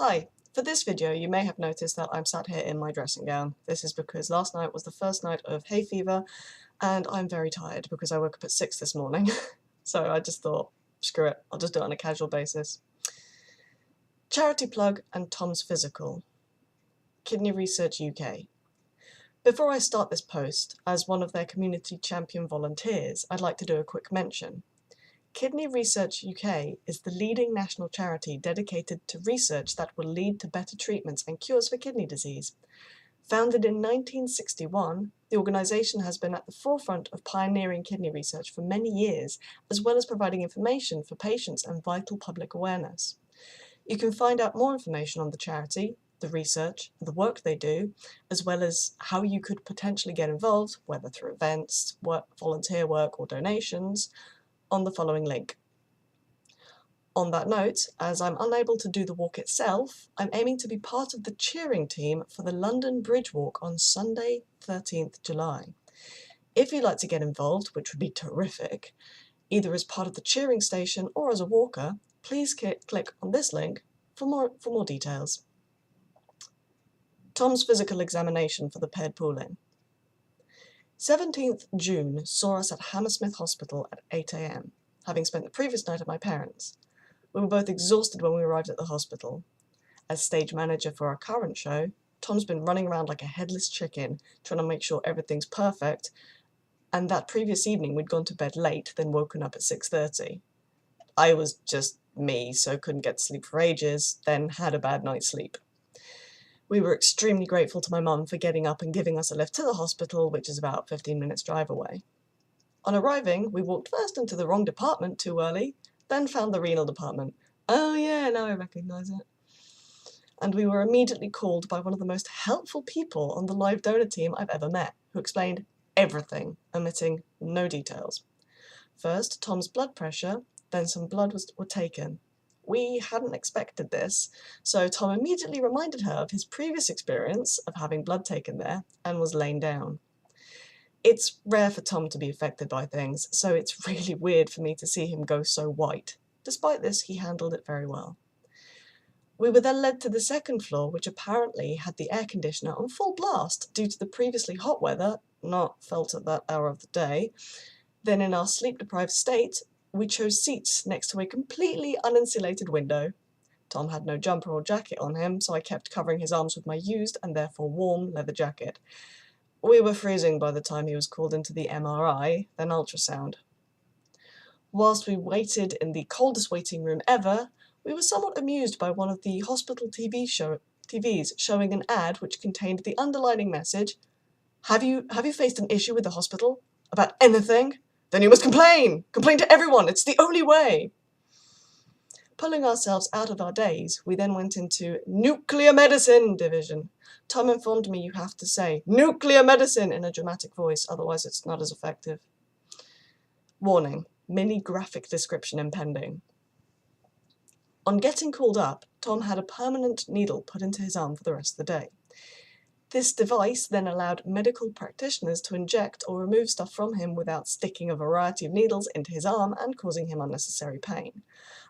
Hi, for this video you may have noticed that I'm sat here in my dressing gown. This is because last night was the first night of hay fever and I'm very tired because I woke up at 6 this morning. So I just thought, screw it, I'll just do it on a casual basis. Charity plug and Tom's Physical. Kidney Research UK. Before I start this post, as one of their community champion volunteers, I'd like to do a quick mention. Kidney Research UK is the leading national charity dedicated to research that will lead to better treatments and cures for kidney disease. Founded in 1961, the organisation has been at the forefront of pioneering kidney research for many years, as well as providing information for patients and vital public awareness. You can find out more information on the charity, the research, the work they do, as well as how you could potentially get involved, whether through events, volunteer work or donations, on the following link. On that note, as I'm unable to do the walk itself, I'm aiming to be part of the cheering team for the London Bridge Walk on Sunday, 13th July. If you'd like to get involved, which would be terrific, either as part of the cheering station or as a walker, please click on this link for more details. Tom's physical examination for the paired pooling. 17th June saw us at Hammersmith Hospital at 8 AM, having spent the previous night at my parents'. We were both exhausted when we arrived at the hospital. As stage manager for our current show, Tom's been running around like a headless chicken, trying to make sure everything's perfect, and that previous evening we'd gone to bed late, then woken up at 6:30. I was just me, so couldn't get to sleep for ages, then had a bad night's sleep. We were extremely grateful to my mum for getting up and giving us a lift to the hospital, which is about 15 minutes drive away. On arriving, we walked first into the wrong department too early, then found the renal department. Oh yeah, now I recognise it. And we were immediately called by one of the most helpful people on the live donor team I've ever met, who explained everything, omitting no details. First, Tom's blood pressure, then some blood were taken. We hadn't expected this, so Tom immediately reminded her of his previous experience of having blood taken there and was laying down. It's rare for Tom to be affected by things, so it's really weird for me to see him go so white. Despite this, he handled it very well. We were then led to the second floor, which apparently had the air conditioner on full blast due to the previously hot weather, not felt at that hour of the day. Then in our sleep-deprived state, we chose seats next to a completely uninsulated window. Tom had no jumper or jacket on him, so I kept covering his arms with my used and therefore warm leather jacket. We were freezing by the time he was called into the MRI, then ultrasound. Whilst we waited in the coldest waiting room ever, we were somewhat amused by one of the hospital TVs showing an ad which contained the underlining message, Have you faced an issue with the hospital? About anything? Then you must complain! Complain to everyone! It's the only way! Pulling ourselves out of our daze, we then went into Nuclear Medicine division. Tom informed me you have to say Nuclear Medicine in a dramatic voice, otherwise it's not as effective. Warning, mini graphic description impending. On getting called up, Tom had a permanent needle put into his arm for the rest of the day. This device then allowed medical practitioners to inject or remove stuff from him without sticking a variety of needles into his arm and causing him unnecessary pain.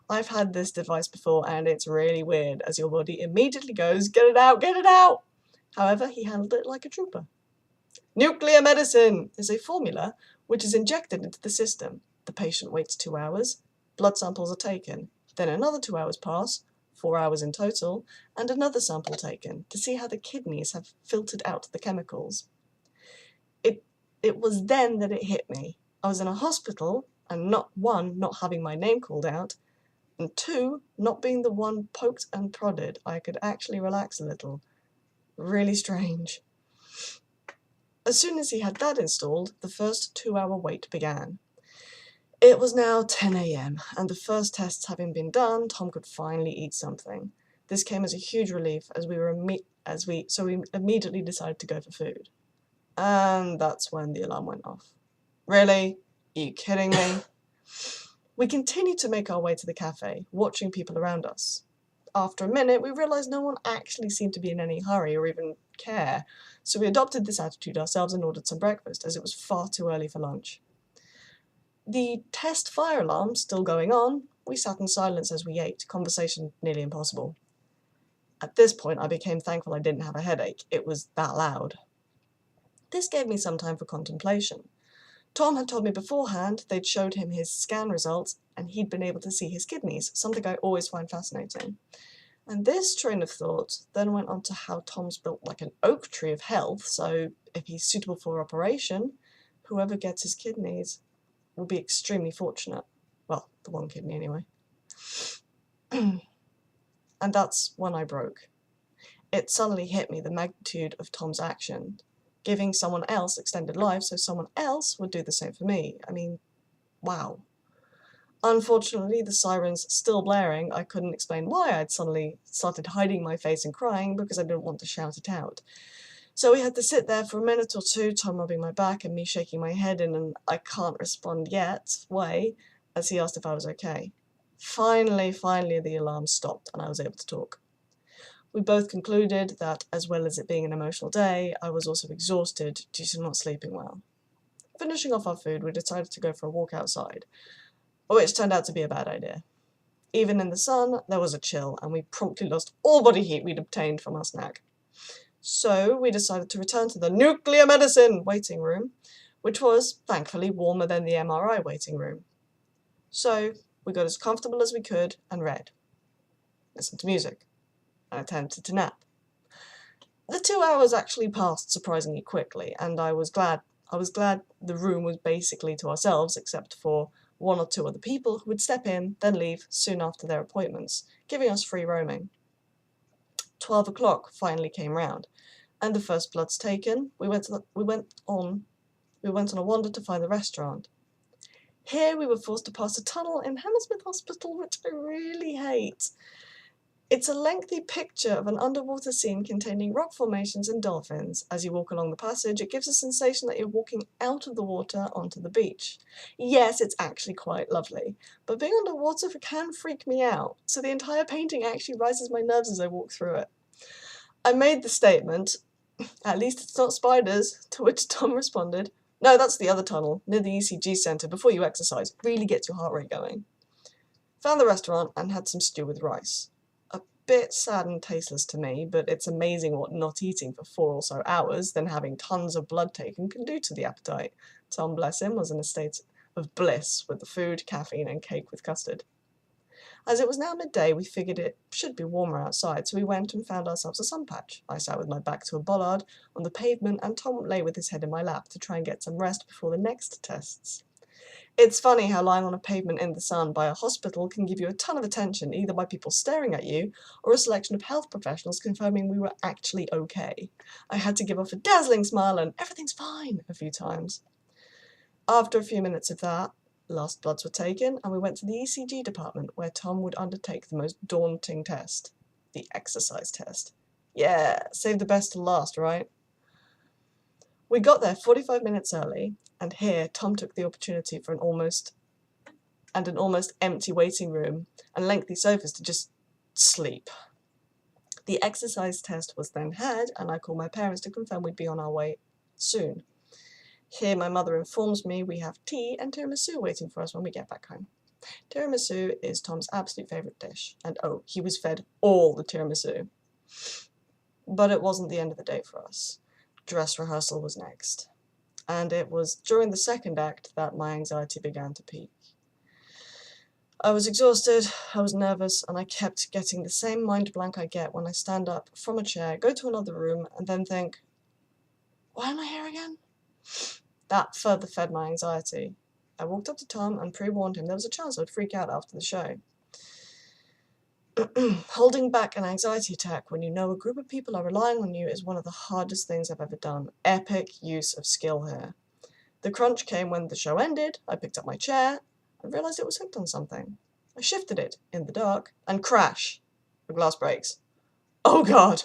I've had this device before and it's really weird, as your body immediately goes, get it out, get it out! However, he handled it like a trooper. Nuclear medicine is a formula which is injected into the system. The patient waits 2 hours, blood samples are taken, then another 2 hours pass, 4 hours in total, and another sample taken to see how the kidneys have filtered out the chemicals. It was then that it hit me. I was in a hospital, and not having my name called out, and 2, not being the one poked and prodded, I could actually relax a little. Really strange. As soon as he had that installed, the first 2-hour wait began. It was now 10 AM, and the first tests having been done, Tom could finally eat something. This came as a huge relief as we immediately decided to go for food. And that's when the alarm went off. Really? Are you kidding me? We continued to make our way to the cafe, watching people around us. After a minute, we realised no one actually seemed to be in any hurry or even care, so we adopted this attitude ourselves and ordered some breakfast, as it was far too early for lunch. The test fire alarm still going on, we sat in silence as we ate, conversation nearly impossible. At this point, I became thankful I didn't have a headache. It was that loud. This gave me some time for contemplation. Tom had told me beforehand they'd showed him his scan results and he'd been able to see his kidneys, something I always find fascinating. And this train of thought then went on to how Tom's built like an oak tree of health, so if he's suitable for operation, whoever gets his kidneys will be extremely fortunate. Well, the one kidney anyway. And that's when I broke. It suddenly hit me the magnitude of Tom's action, giving someone else extended life so someone else would do the same for me. I mean, wow. Unfortunately, the sirens still blaring, I couldn't explain why I'd suddenly started hiding my face and crying because I didn't want to shout it out. So we had to sit there for a minute or two, Tom rubbing my back and me shaking my head in an I can't respond yet way as he asked if I was okay. Finally, the alarm stopped and I was able to talk. We both concluded that, as well as it being an emotional day, I was also exhausted due to not sleeping well. Finishing off our food, we decided to go for a walk outside, which turned out to be a bad idea. Even in the sun, there was a chill, and we promptly lost all body heat we'd obtained from our snack. So we decided to return to the nuclear medicine waiting room, which was, thankfully, warmer than the MRI waiting room. So we got as comfortable as we could and read, listened to music, and attempted to nap. The 2 hours actually passed surprisingly quickly, and I was glad the room was basically to ourselves, except for one or two other people who would step in, then leave soon after their appointments, giving us free roaming. 12 o'clock finally came round, and the first bloods taken. We went on a wander to find the restaurant. Here we were forced to pass a tunnel in Hammersmith Hospital, which I really hate. It's a lengthy picture of an underwater scene containing rock formations and dolphins. As you walk along the passage, it gives a sensation that you're walking out of the water onto the beach. Yes, it's actually quite lovely, but being underwater can freak me out, so the entire painting actually rises my nerves as I walk through it. I made the statement, "At least it's not spiders," to which Tom responded, "No, that's the other tunnel, near the ECG centre, before you exercise. Really gets your heart rate going." Found the restaurant and had some stew with rice. Bit sad and tasteless to me, but it's amazing what not eating for 4 or so hours, then having tons of blood taken can do to the appetite. Tom, bless him, was in a state of bliss with the food, caffeine, and cake with custard. As it was now midday, we figured it should be warmer outside, so we went and found ourselves a sun patch. I sat with my back to a bollard on the pavement, and Tom lay with his head in my lap to try and get some rest before the next tests. It's funny how lying on a pavement in the sun by a hospital can give you a ton of attention, either by people staring at you or a selection of health professionals confirming we were actually okay. I had to give off a dazzling smile and "everything's fine" a few times. After a few minutes of that, last bloods were taken and we went to the ECG department where Tom would undertake the most daunting test, the exercise test. Yeah, save the best to last, right? We got there 45 minutes early, and here Tom took the opportunity for an almost empty waiting room and lengthy sofas to just sleep. The exercise test was then had, and I called my parents to confirm we'd be on our way soon. Here my mother informs me we have tea and tiramisu waiting for us when we get back home. Tiramisu is Tom's absolute favourite dish, and oh, he was fed all the tiramisu. But it wasn't the end of the day for us. Dress rehearsal was next, and it was during the second act that my anxiety began to peak. I was exhausted, I was nervous, and I kept getting the same mind blank I get when I stand up from a chair, go to another room, and then think, why am I here again? That further fed my anxiety. I walked up to Tom and pre-warned him there was a chance I'd freak out after the show. Holding back an anxiety attack when you know a group of people are relying on you is one of the hardest things I've ever done. Epic use of skill here. The crunch came when the show ended. I picked up my chair and realised it was hooked on something. I shifted it in the dark and crash. The glass breaks. Oh God!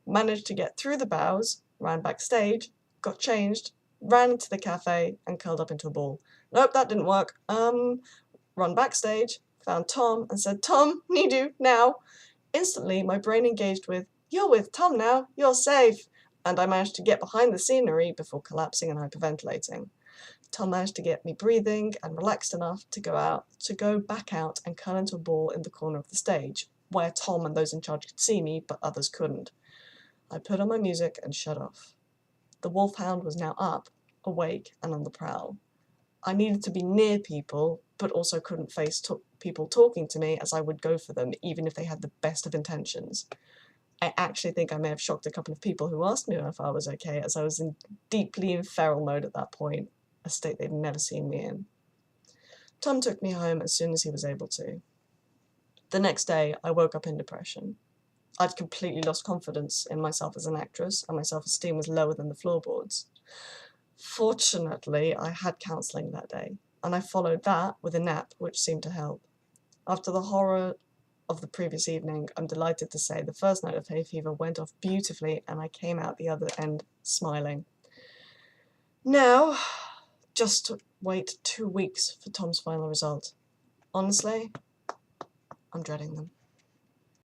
Managed to get through the bows, ran backstage, got changed, ran into the cafe and curled up into a ball. Nope, that didn't work. Run backstage, found Tom and said, "Tom, need you, now." Instantly, my brain engaged with, "You're with Tom now, you're safe." And I managed to get behind the scenery before collapsing and hyperventilating. Tom managed to get me breathing and relaxed enough to go back out and curl into a ball in the corner of the stage. where Tom and those in charge could see me, but others couldn't. I put on my music and shut off. The wolfhound was now up, awake, and on the prowl. I needed to be near people, but also couldn't face people talking to me, as I would go for them, even if they had the best of intentions. I actually think I may have shocked a couple of people who asked me if I was okay, as I was deeply in feral mode at that point, a state they'd never seen me in. Tom took me home as soon as he was able to. The next day, I woke up in depression. I'd completely lost confidence in myself as an actress, and my self-esteem was lower than the floorboards. Fortunately, I had counselling that day, and I followed that with a nap, which seemed to help. After the horror of the previous evening, I'm delighted to say the first night of hay fever went off beautifully, and I came out the other end smiling. Now, just wait 2 weeks for Tom's final result. Honestly, I'm dreading them.